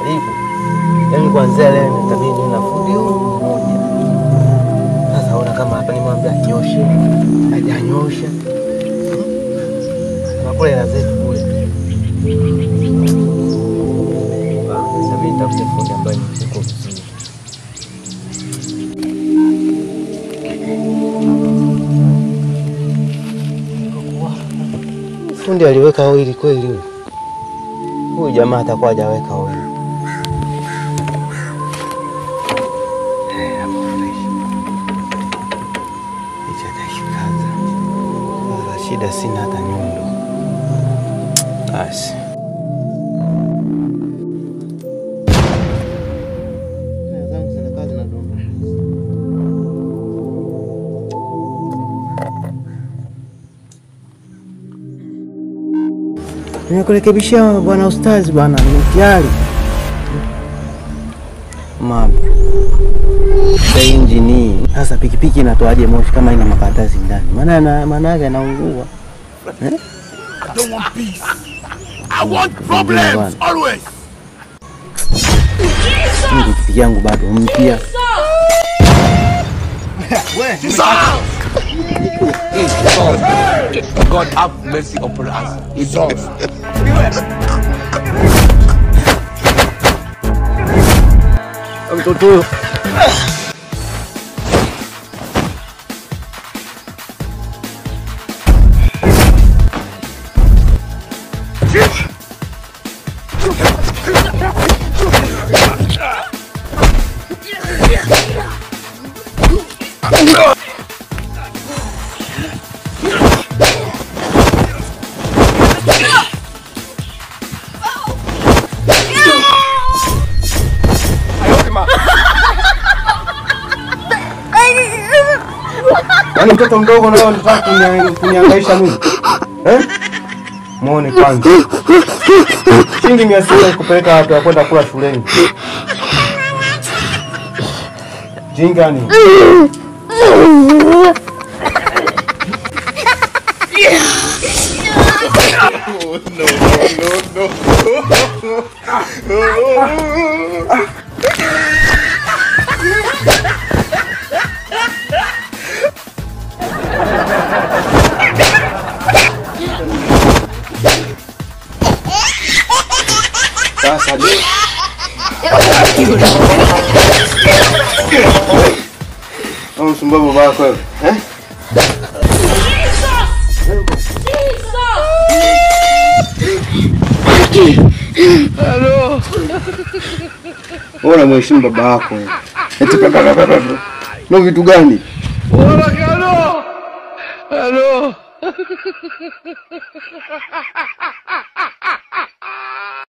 karibu. Yaani kuanzia leo nitabidi na fundi mmoja. Sasa ona kama hapa nimwambia anyoshe, hajanyosha. Nakula na zetu kule. Nitabidi nitafute fundi ambaye ni msiko vizuri. Fundi aliweka oili kweli huyu. Huyu jamaa atakuwa hajaweka oili. Shida sina hata nyundo. Basi. Nimekurekebishia bwana ustazi bwana, tayari. Mama. Sasa injini. Sasa pikipiki inatoaje moshi kama ina makaratasi ndani? Maana yake anaungua. I don't want peace. I want problems always. Pikipiki yangu bado mpya. God have mercy upon us. It's all. Mtoto. Yaani mtoto mdogo leo unataka kuniangaisha mimi? Muone kwanza. Shilingi 600 kupeleka watu kwenda kula shuleni. Jinga ni. No. Sasa ni. Unasumbua baba yako wewe, Hello. Ona mheshimu baba yako. Eti baba. No vitu gani? Ona hello. Hello.